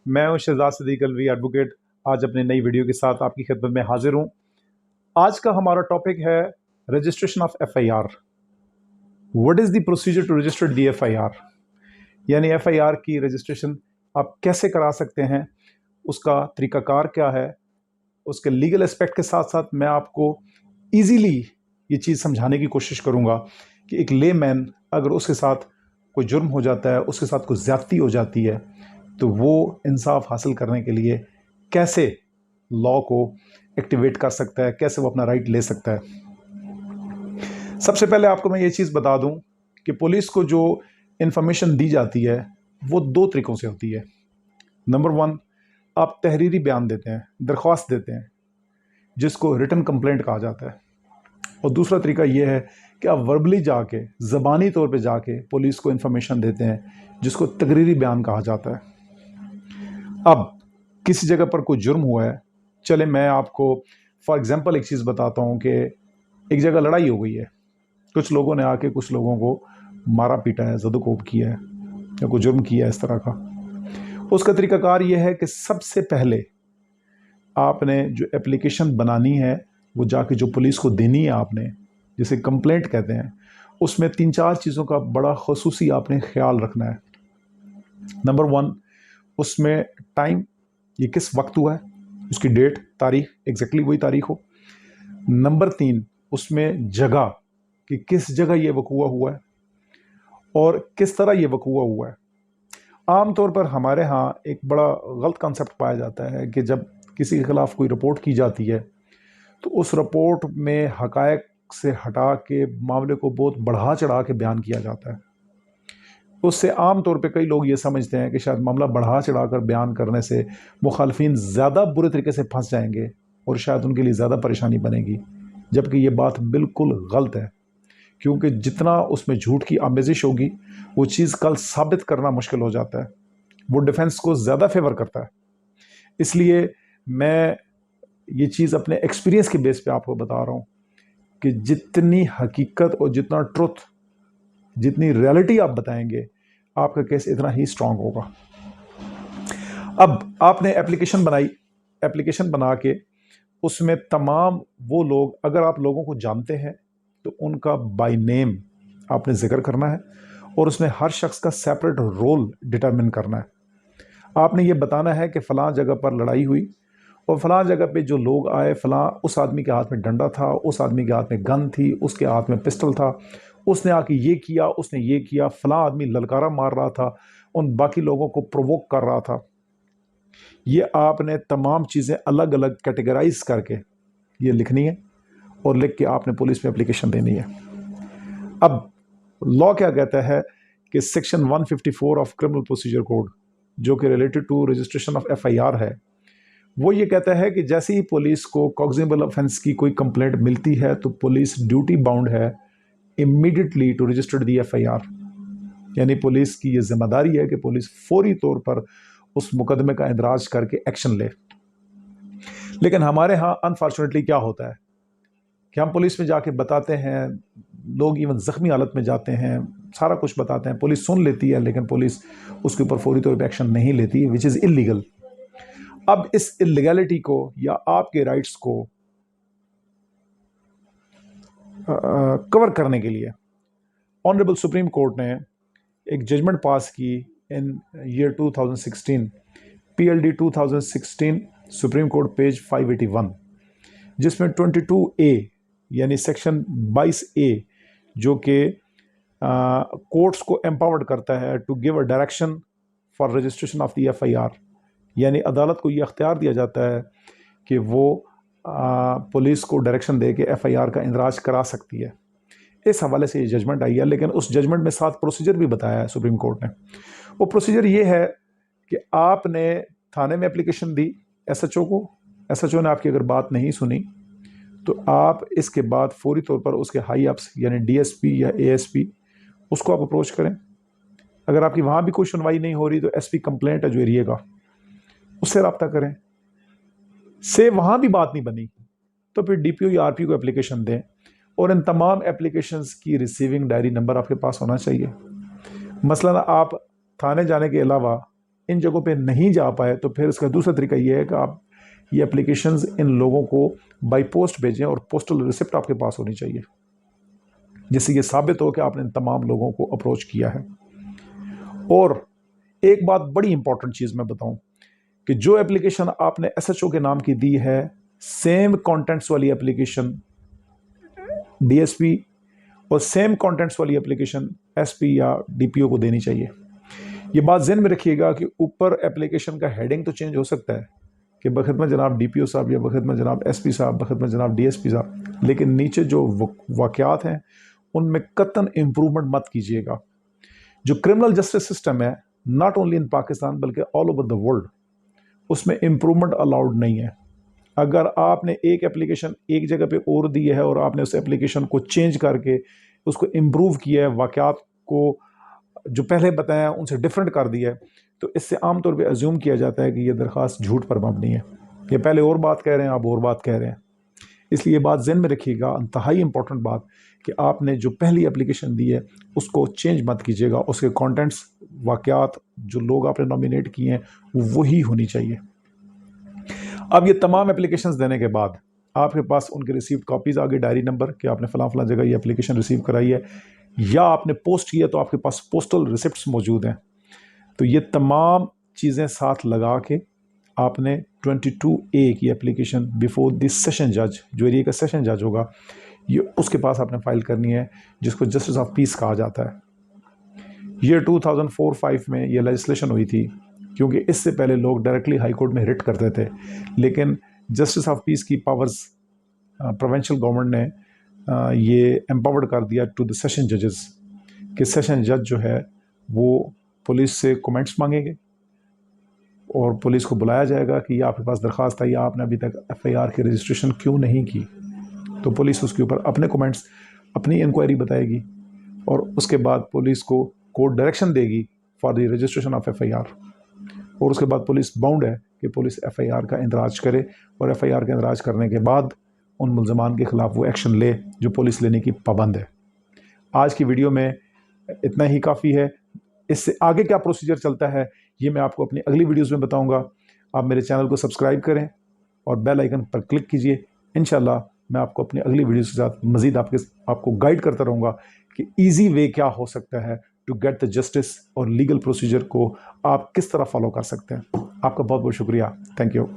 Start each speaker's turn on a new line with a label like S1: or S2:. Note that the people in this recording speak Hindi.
S1: मैं हूं शहजाद सदीक अलवी एडवोकेट। आज अपने नई वीडियो के साथ आपकी खिदमत में हाजिर हूं। आज का हमारा टॉपिक है registration of FIR. What is the procedure to register the FIR, यानी एफआईआर की रजिस्ट्रेशन आप कैसे करा सकते हैं, उसका तरीकाकार क्या है, उसके लीगल एस्पेक्ट के साथ साथ मैं आपको ईजीली ये चीज़ समझाने की कोशिश करूँगा कि एक लेमैन अगर उसके साथ कोई जुर्म हो जाता है, उसके साथ कोई ज़्यादती हो जाती है, तो वो इंसाफ हासिल करने के लिए कैसे लॉ को एक्टिवेट कर सकता है, कैसे वो अपना राइट ले सकता है। सबसे पहले आपको मैं ये चीज़ बता दूं कि पुलिस को जो इंफॉर्मेशन दी जाती है वो दो तरीक़ों से होती है। नंबर वन, आप तहरीरी बयान देते हैं, दरख्वास्त देते हैं, जिसको रिटन कंप्लेंट कहा जाता है। और दूसरा तरीका यह है कि आप वर्बली जाके, ज़बानी तौर पे जाके पुलिस को इंफॉर्मेशन देते हैं, जिसको तकरीरी बयान कहा जाता है। अब किसी जगह पर कोई जुर्म हुआ है, चले मैं आपको फॉर एग्जांपल एक चीज़ बताता हूँ कि एक जगह लड़ाई हो गई है, कुछ लोगों ने आके कुछ लोगों को मारा पीटा है, ज़द-ओ-कोब किया है या कोई जुर्म किया है इस तरह का। उसका तरीकाकार ये है कि सबसे पहले आपने जो एप्लीकेशन बनानी है वो जाके जो पुलिस को देनी है आपने, जिसे कंप्लेंट कहते हैं, उसमें 3-4 चीज़ों का बड़ा ख़ुसूसी आपने ख्याल रखना है। नंबर वन, उसमें टाइम, ये किस वक्त हुआ है, उसकी डेट, तारीख, एग्जैक्टली वही तारीख हो। नंबर 3, उसमें जगह, कि किस जगह ये वक़ूआ हुआ है और किस तरह ये वक़ूआ हुआ है। आमतौर पर हमारे यहाँ एक बड़ा गलत कॉन्सेप्ट पाया जाता है कि जब किसी के ख़िलाफ़ कोई रिपोर्ट की जाती है तो उस रिपोर्ट में हक़ाइक़ से हटा के मामले को बहुत बढ़ा चढ़ा के बयान किया जाता है। उससे आम तौर पे कई लोग ये समझते हैं कि शायद मामला बढ़ा चढ़ाकर बयान करने से मुखालफिन ज़्यादा बुरे तरीके से फंस जाएंगे और शायद उनके लिए ज़्यादा परेशानी बनेगी, जबकि ये बात बिल्कुल गलत है। क्योंकि जितना उसमें झूठ की आमेज़िश होगी वो चीज़ कल साबित करना मुश्किल हो जाता है, वो डिफेंस को ज़्यादा फेवर करता है। इसलिए मैं ये चीज़ अपने एक्सपीरियंस के बेस पे आपको बता रहा हूँ कि जितनी हकीकत और जितना ट्रुथ, जितनी रियलिटी आप बताएंगे, आपका केस इतना ही स्ट्रांग होगा। अब आपने एप्लीकेशन बनाई, एप्लीकेशन बना के उसमें तमाम वो लोग, अगर आप लोगों को जानते हैं तो उनका बाय नेम आपने जिक्र करना है और उसमें हर शख्स का सेपरेट रोल डिटरमिन करना है। आपने ये बताना है कि फ़लाँ जगह पर लड़ाई हुई और फ़लाँ जगह पे जो लोग आए, फ़लाँ उस आदमी के हाथ में डंडा था, उस आदमी के हाथ में गन थी, उसके हाथ में पिस्टल था, उसने आके ये किया, उसने ये किया, फ़लाँ आदमी ललकारा मार रहा था, उन बाकी लोगों को प्रोवोक कर रहा था। ये आपने तमाम चीज़ें अलग अलग कैटेगराइज करके ये लिखनी है और लिख के आपने पुलिस में एप्लीकेशन देनी है। अब लॉ क्या कहता है कि section 154 of criminal procedure code, जो कि related to registration of FIR है, वो ये कहता है कि जैसे ही पुलिस को कॉग्निजेबल ऑफेंस की कोई कंप्लेंट मिलती है तो पुलिस ड्यूटी बाउंड है immediately to register the FIR. यानी पुलिस की ये जिम्मेदारी है कि पुलिस फौरी तौर पर उस मुकदमे का इंदराज करके एक्शन ले। लेकिन हमारे यहाँ अनफॉर्चुनेटली क्या होता है कि हम पुलिस में जाके बताते हैं, लोग इवन ज़ख्मी हालत में जाते हैं, सारा कुछ बताते हैं, पुलिस सुन लेती है, लेकिन पुलिस उसके ऊपर फौरी तौर पर एक्शन नहीं लेती, विच इज़ इलीगल। अब इस इलीगैलिटी को या आपके राइट्स को कवर करने के लिए ऑनरेबल सुप्रीम कोर्ट ने एक जजमेंट पास की in year 2016, PLD 2016 Supreme Court page 581, जिसमें 22A यानी सेक्शन 22A, जो कि कोर्ट्स को एम्पावर्ड करता है to give a direction for registration of the FIR, यानी अदालत को ये अख्तियार दिया जाता है कि वो पुलिस को डायरेक्शन दे के एफआईआर का इंदराज करा सकती है। इस हवाले से ये जजमेंट आई है, लेकिन उस जजमेंट में 7 प्रोसीजर भी बताया है सुप्रीम कोर्ट ने। वो प्रोसीजर ये है कि आपने थाने में एप्लीकेशन दी एसएचओ को, एसएचओ ने आपकी अगर बात नहीं सुनी तो आप इसके बाद फौरी तौर पर उसके हाई अप्स यानी डीएसपी या एएसपी, उसको आप अप्रोच करें। अगर आपकी वहाँ भी कोई सुनवाई नहीं हो रही तो एसपी कंप्लेंट है जो एरिया का, उससे रब्ता करें। से वहाँ भी बात नहीं बनी तो फिर डीपीओ या आरपीओ को एप्लीकेशन दें और इन तमाम एप्लीकेशंस की रिसीविंग डायरी नंबर आपके पास होना चाहिए। मसलन आप थाने जाने के अलावा इन जगहों पे नहीं जा पाए तो फिर इसका दूसरा तरीका ये है कि आप ये एप्लीकेशंस इन लोगों को बाई पोस्ट भेजें और पोस्टल रिसिप्ट आपके पास होनी चाहिए, जिससे ये साबित हो कि आपने इन तमाम लोगों को अप्रोच किया है। और एक बात बड़ी इंपॉर्टेंट चीज़ मैं बताऊं कि जो एप्लीकेशन आपने एसएचओ के नाम की दी है, सेम कंटेंट्स वाली एप्लीकेशन डीएसपी और सेम कंटेंट्स वाली एप्लीकेशन एसपी या डीपीओ को देनी चाहिए। ये बात ज़हन में रखिएगा कि ऊपर एप्लीकेशन का हेडिंग तो चेंज हो सकता है कि बखिदमत जनाब डीपीओ साहब या बखिदमत जनाब एसपी साहब, बखिदमत जनाब डीएसपी साहब, लेकिन नीचे जो वाक़यात हैं उनमें कतन इम्प्रूवमेंट मत कीजिएगा। जो क्रिमिनल जस्टिस सिस्टम है नॉट ओनली इन पाकिस्तान बल्कि ऑल ओवर द वर्ल्ड, उसमें इम्प्रूवमेंट अलाउड नहीं है। अगर आपने एक एप्लीकेशन एक जगह पे और दी है और आपने उस एप्लीकेशन को चेंज करके उसको इम्प्रूव किया है, वाक़यात को जो पहले बताया उनसे डिफरेंट कर दिया है, तो इससे आमतौर पे अज्यूम किया जाता है कि ये दरख्वास्त झूठ पर मबनी है, ये पहले और बात कह रहे हैं, आप और बात कह रहे हैं। इसलिए ये बात ज़हन में रखिएगा, इंतहाई इंपॉर्टेंट बात, कि आपने जो पहली एप्लीकेशन दी है उसको चेंज मत कीजिएगा, उसके कंटेंट्स, वाक़यात, जो लोग आपने नॉमिनेट किए हैं वही होनी चाहिए। अब ये तमाम एप्लीकेशंस देने के बाद आपके पास उनके रिसीव्ड कॉपीज़ आ गई, डायरी नंबर कि आपने फ़लाँ फ़लाँ जगह ये एप्लीकेशन रिसीव कराई है, या आपने पोस्ट किया तो आपके पास पोस्टल रिसिप्ट्स मौजूद हैं। तो ये तमाम चीज़ें साथ लगा के आपने 22A की एप्लीकेशन बिफोर द सेशन जज, जो एरिया का सेशन जज होगा, ये उसके पास आपने फ़ाइल करनी है, जिसको जस्टिस ऑफ पीस कहा जाता है। ईयर 2004-5 में ये लेजिस्लेशन हुई थी, क्योंकि इससे पहले लोग डायरेक्टली हाई कोर्ट में रिट करते थे, लेकिन जस्टिस ऑफ पीस की पावर्स प्रोविंशियल गवर्नमेंट ने ये एम्पावर्ड कर दिया टू द सेशन जजेस, कि सेशन जज जो है वो पुलिस से कमेंट्स मांगेंगे और पुलिस को बुलाया जाएगा कि ये आपके पास दरख्वास्त आई, आपने अभी तक एफआईआर की रजिस्ट्रेशन क्यों नहीं की। तो पुलिस उसके ऊपर अपने कमेंट्स, अपनी इंक्वायरी बताएगी और उसके बाद पुलिस को कोर्ट डायरेक्शन देगी for the registration of FIR. और उसके बाद पुलिस बाउंड है कि पुलिस एफआईआर का इंदराज करे और एफआईआर का इंदराज करने के बाद उन मुल्ज़मान के ख़िलाफ़ वो एक्शन ले जो पुलिस लेने की पाबंद है। आज की वीडियो में इतना ही काफ़ी है। इससे आगे क्या प्रोसीजर चलता है ये मैं आपको अपनी अगली वीडियोज़ में बताऊँगा। आप मेरे चैनल को सब्सक्राइब करें और बेल आइकन पर क्लिक कीजिए। इंशाल्लाह मैं आपको अपनी अगली वीडियोज़ के साथ मज़ीद आपको गाइड करता रहूँगा कि ईजी वे क्या हो सकता है टू गेट द जस्टिस, और लीगल प्रोसीजर को आप किस तरह फॉलो कर सकते हैं। आपका बहुत बहुत शुक्रिया। Thank you.